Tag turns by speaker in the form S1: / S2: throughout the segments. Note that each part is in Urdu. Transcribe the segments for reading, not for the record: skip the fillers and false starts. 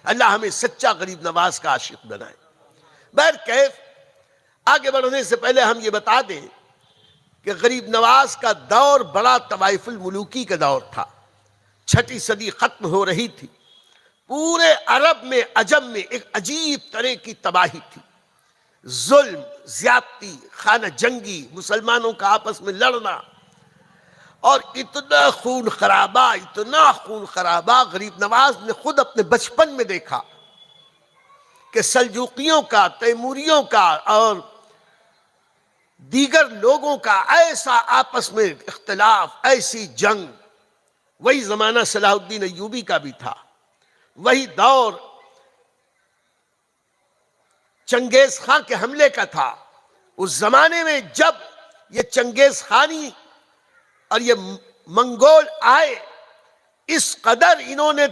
S1: اللہ ہمیں سچا غریب نواز کا عاشق بنائے۔ بہرکیف آگے بڑھنے سے پہلے ہم یہ بتا دیں کہ غریب نواز کا دور بڑا طوائف الملوکی کا دور تھا۔ 6 صدی ختم ہو رہی تھی، پورے عرب میں عجم میں ایک عجیب طرح کی تباہی تھی، ظلم، زیادتی، خانہ جنگی، مسلمانوں کا آپس میں لڑنا، اور اتنا خون خرابہ غریب نواز نے خود اپنے بچپن میں دیکھا کہ سلجوقیوں کا، تیموریوں کا اور دیگر لوگوں کا ایسا آپس میں اختلاف، ایسی جنگ۔ وہی زمانہ صلاح الدین ایوبی کا بھی تھا، وہی دور چنگیز خان کے حملے کا تھا۔ اس زمانے میں جب یہ چنگیز خانی اور یہ منگول آئے، اس قدر انہوں نے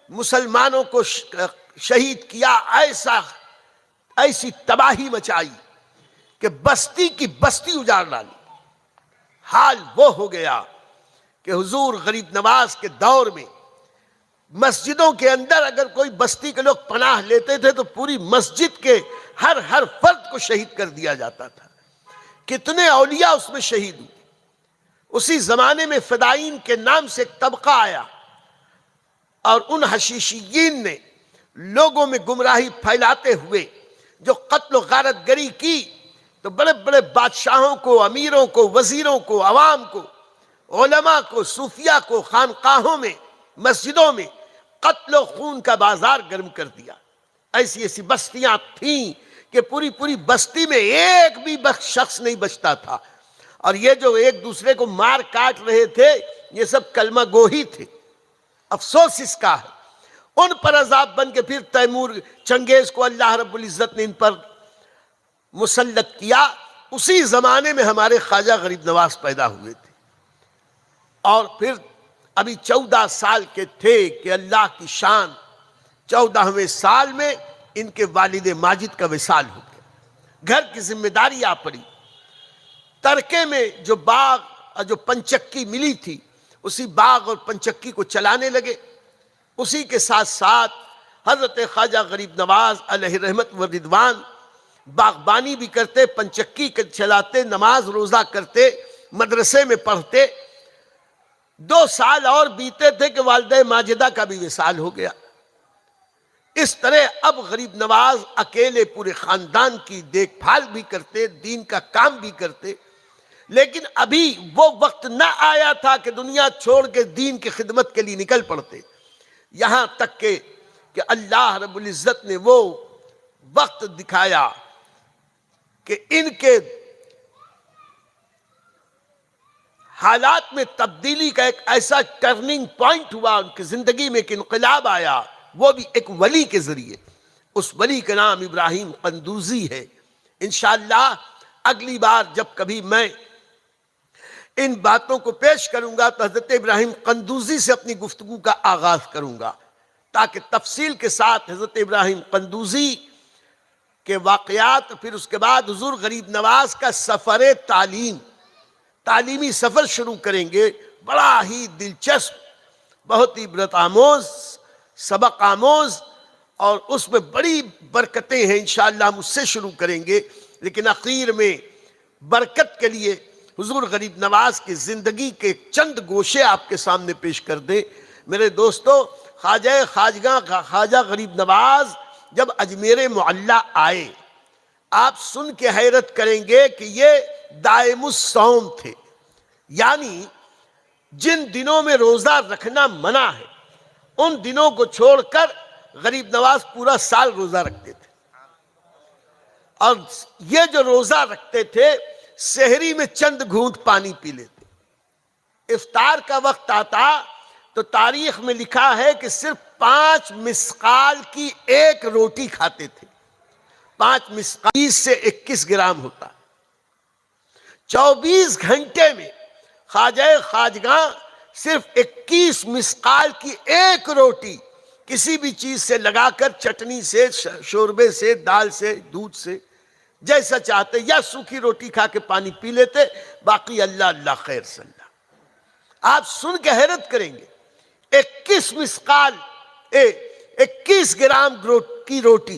S1: مسلمانوں کو شہید کیا، ایسی تباہی مچائی کہ بستی کی بستی اجاڑ ڈالی۔ حال وہ ہو گیا کہ حضور غریب نواز کے دور میں مسجدوں کے اندر اگر کوئی بستی کے لوگ پناہ لیتے تھے تو پوری مسجد کے ہر فرد کو شہید کر دیا جاتا تھا۔ کتنے اولیاء اس میں شہید ہوئے۔ اسی زمانے میں فدائین کے نام سے ایک طبقہ آیا، اور ان حشیشیین نے لوگوں میں گمراہی پھیلاتے ہوئے جو قتل و غارت گری کی، تو بڑے بڑے بادشاہوں کو، امیروں کو، وزیروں کو، عوام کو، علماء کو، صوفیاء کو خانقاہوں میں، مسجدوں میں قتل و خون کا بازار گرم کر دیا۔ ایسی بستیاں تھیں کہ پوری بستی میں ایک بھی شخص نہیں بچتا تھا، اور یہ جو ایک دوسرے کو مار کاٹ رہے تھے یہ سب کلمہ گو ہی تھے۔ افسوس اس کا ہے، ان پر عذاب بن کے پھر تیمور چنگیز کو اللہ رب العزت نے ان پر مسلط کیا۔ اسی زمانے میں ہمارے خواجہ غریب نواز پیدا ہوئے تھے، اور پھر ابھی 14 سال کے تھے کہ اللہ کی شان 14ویں سال میں ان کے والد ماجد کا وصال ہو گیا۔ گھر کی ذمہ داری آ پڑی۔ ترکے میں جو باغ اور جو پنچکی ملی تھی، اسی باغ اور پنچکی کو چلانے لگے۔ اسی کے ساتھ ساتھ حضرت خواجہ غریب نواز علیہ رحمت و رضوان باغبانی بھی کرتے، پنچکی چلاتے، نماز روزہ کرتے، مدرسے میں پڑھتے۔ 2 سال اور بیتے تھے کہ والدہ ماجدہ کا بھی وصال ہو گیا۔ اس طرح اب غریب نواز اکیلے پورے خاندان کی دیکھ بھال بھی کرتے، دین کا کام بھی کرتے، لیکن ابھی وہ وقت نہ آیا تھا کہ دنیا چھوڑ کے دین کی خدمت کے لیے نکل پڑتے۔ یہاں تک کہ اللہ رب العزت نے وہ وقت دکھایا کہ ان کے حالات میں تبدیلی کا ایک ایسا ٹرننگ پوائنٹ ہوا، ان کی زندگی میں ایک انقلاب آیا، وہ بھی ایک ولی کے ذریعے۔ اس ولی کا نام ابراہیم قندوزی ہے۔ انشاءاللہ اگلی بار جب کبھی میں ان باتوں کو پیش کروں گا تو حضرت ابراہیم قندوزی سے اپنی گفتگو کا آغاز کروں گا، تاکہ تفصیل کے ساتھ حضرت ابراہیم قندوزی کے واقعات، پھر اس کے بعد حضور غریب نواز کا سفر تعلیمی سفر شروع کریں گے، بڑا ہی دلچسپ، بہت ہی عبرت آموز، سبق آموز، اور اس میں بڑی برکتیں ہیں۔ انشاءاللہ ہم اس سے شروع کریں گے، لیکن اخیر میں برکت کے لیے حضور غریب نواز کی زندگی کے چند گوشے آپ کے سامنے پیش کر دیں۔ میرے دوستو، خواجہ غریب نواز جب اجمیر معلیٰ آئے، آپ سن کے حیرت کریں گے کہ یہ دائم الصوم تھے، یعنی جن دنوں میں روزہ رکھنا منع ہے ان دنوں کو چھوڑ کر غریب نواز پورا سال روزہ رکھتے تھے۔ اور یہ جو روزہ رکھتے تھے، سحری میں چند گھونٹ پانی پی لیتے۔ افطار کا وقت آتا تو تاریخ میں لکھا ہے کہ صرف 5 مسقال کی ایک روٹی کھاتے تھے۔ 5 مسقال 20 سے 21 گرام ہوتا۔ 24 گھنٹے میں خواجگاں صرف 21 مسقال کی ایک روٹی کسی بھی چیز سے لگا کر، چٹنی سے، شوربے سے، دال سے، دودھ سے، جیسا چاہتے، یا سوکھی روٹی کھا کے پانی پی لیتے، باقی اللہ خیر صلی اللہ۔ آپ سن کے حیرت کریں گے، 21 21 گرام کی روٹی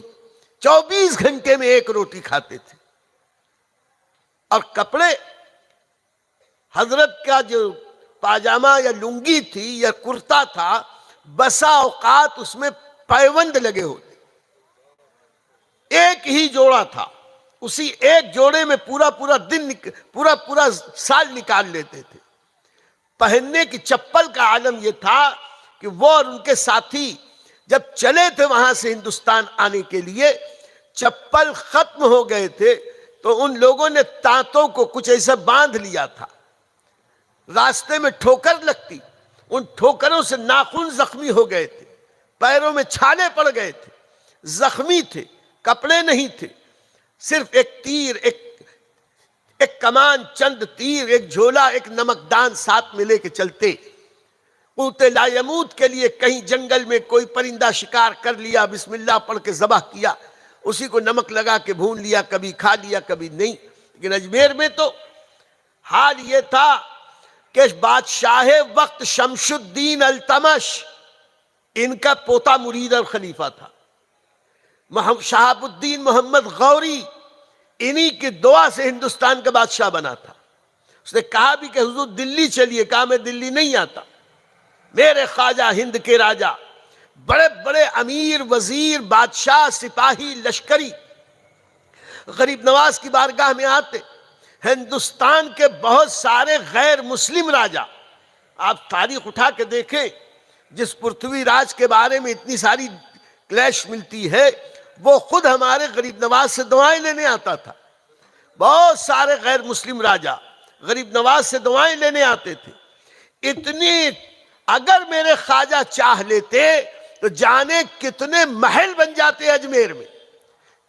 S1: 24 گھنٹے میں ایک روٹی کھاتے تھے. اور کپڑے، حضرت کا جو پاجامہ یا لنگی تھی یا کرتا تھا، بسا اوقات اس میں پیوند لگے ہوتے، ایک ہی جوڑا تھا، اسی ایک جوڑے میں پورا سال نکال لیتے تھے. پہننے کی چپل کا عالم یہ تھا کہ وہ اور ان کے ساتھی جب چلے تھے وہاں سے ہندوستان آنے کے لیے، چپل ختم ہو گئے تھے تو ان لوگوں نے تانتوں کو کچھ ایسا باندھ لیا تھا. راستے میں ٹھوکر لگتی، ان ٹھوکروں سے ناخن زخمی ہو گئے تھے، پیروں میں چھالے پڑ گئے تھے، زخمی تھے، کپڑے نہیں تھے، صرف ایک تیر، ایک کمان، چند تیر، ایک جھولا، ایک نمکدان ساتھ میں لے کے چلتے. قوت لا یموت کے لیے کہیں جنگل میں کوئی پرندہ شکار کر لیا، بسم اللہ پڑھ کے ذبح کیا، اسی کو نمک لگا کے بھون لیا، کبھی کھا لیا کبھی نہیں. لیکن اجمیر میں تو حال یہ تھا کہ بادشاہ وقت شمس الدین التمش ان کا پوتا مرید اور خلیفہ تھا. شہاب الدین محمد غوری انہی کی دعا سے ہندوستان کا بادشاہ بنا تھا. اس نے کہا بھی کہ حضور دلی چلیے، کہا میں دلی نہیں آتا، میرے خواجہ ہند کے راجہ، بڑے بڑے امیر، وزیر، بادشاہ، سپاہی، لشکری غریب نواز کی بارگاہ میں آتے. ہندوستان کے بہت سارے غیر مسلم راجہ، آپ تاریخ اٹھا کے دیکھیں، جس پرتھوی راج کے بارے میں اتنی ساری کلیش ملتی ہے، وہ خود ہمارے غریب نواز سے دعائیں لینے آتا تھا. بہت سارے غیر مسلم راجہ غریب نواز سے دعائیں لینے آتے تھے. اتنی اگر میرے خواجہ چاہ لیتے تو جانے کتنے محل بن جاتے اجمیر میں،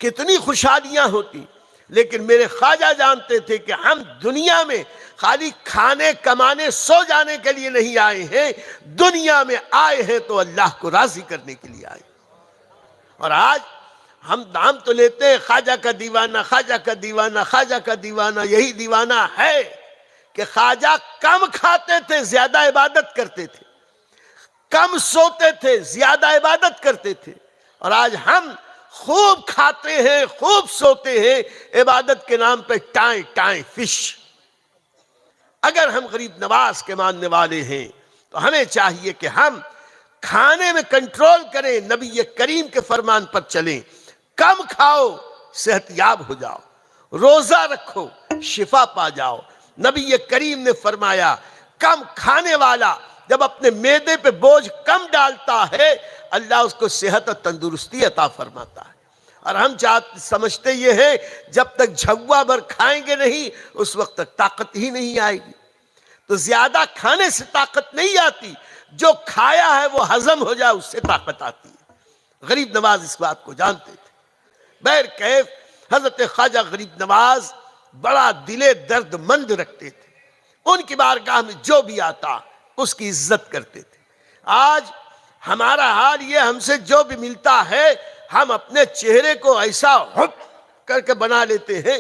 S1: کتنی خوشحالیاں ہوتی. لیکن میرے خواجہ جانتے تھے کہ ہم دنیا میں خالی کھانے کمانے سو جانے کے لیے نہیں آئے ہیں، دنیا میں آئے ہیں تو اللہ کو راضی کرنے کے لیے آئے. اور آج ہم نام تو لیتے ہیں خواجہ کا دیوانہ، خواجہ کا دیوانہ، خواجہ کا دیوانہ. یہی دیوانہ ہے کہ خواجہ کم کھاتے تھے، زیادہ عبادت کرتے تھے، کم سوتے تھے، زیادہ عبادت کرتے تھے. اور آج ہم خوب کھاتے ہیں، خوب سوتے ہیں، عبادت کے نام پہ ٹائیں ٹائیں فش. اگر ہم غریب نواز کے ماننے والے ہیں تو ہمیں چاہیے کہ ہم کھانے میں کنٹرول کریں، نبی کریم کے فرمان پر چلیں. کم کھاؤ، صحت یاب ہو جاؤ، روزہ رکھو، شفا پا جاؤ. نبی کریم نے فرمایا کم کھانے والا جب اپنے معدے پہ بوجھ کم ڈالتا ہے، اللہ اس کو صحت اور تندرستی عطا فرماتا ہے. اور ہم سمجھتے یہ ہے جب تک جھگوا بھر کھائیں گے نہیں اس وقت تک طاقت ہی نہیں آئے گی. تو زیادہ کھانے سے طاقت نہیں آتی، جو کھایا ہے وہ ہضم ہو جائے اس سے طاقت آتی ہے. غریب نواز اس بات کو جانتے تھے. بہرکیف حضرت خواجہ غریب نواز بڑا دل درد مند رکھتے تھے. ان کی بارگاہ میں جو بھی آتا اس کی عزت کرتے تھے. آج ہمارا حال یہ، ہم سے جو بھی ملتا ہے ہم اپنے چہرے کو ایسا ہپ کر کے بنا لیتے ہیں،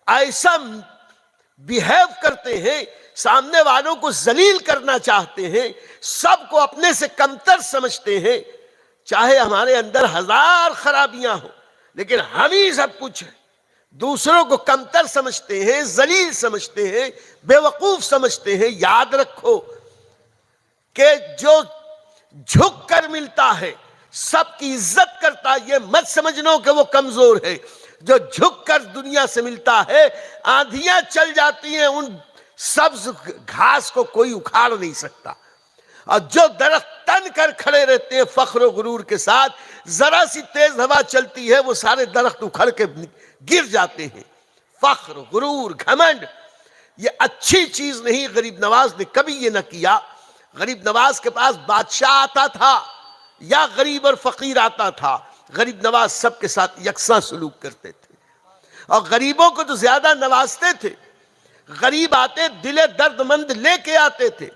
S1: ایسا بیہیو کرتے ہیں، سامنے والوں کو ذلیل کرنا چاہتے ہیں، سب کو اپنے سے کمتر سمجھتے ہیں. چاہے ہمارے اندر ہزار خرابیاں ہوں لیکن ہم ہی سب کچھ ہیں. دوسروں کو کمتر سمجھتے ہیں، ذلیل سمجھتے ہیں، بے وقوف سمجھتے ہیں. یاد رکھو کہ جو جھک کر ملتا ہے سب کی عزت کرتا، یہ مت سمجھنا کہ وہ کمزور ہے. جو جھک کر دنیا سے ملتا ہے، آندھیاں چل جاتی ہیں، ان سبز گھاس کو کوئی اکھاڑ نہیں سکتا. اور جو درخت تن کر کھڑے رہتے ہیں فخر و غرور کے ساتھ، ذرا سی تیز ہوا چلتی ہے وہ سارے درخت اکھڑ کے گر جاتے ہیں. فخر، غرور، گھمنڈ یہ اچھی چیز نہیں. غریب نواز نے کبھی یہ نہ کیا. غریب نواز کے پاس بادشاہ آتا تھا یا غریب اور فقیر آتا تھا، غریب نواز سب کے ساتھ یکساں سلوک کرتے تھے. اور غریبوں کو تو زیادہ نوازتے تھے. غریب آتے دل درد مند لے کے آتے تھے.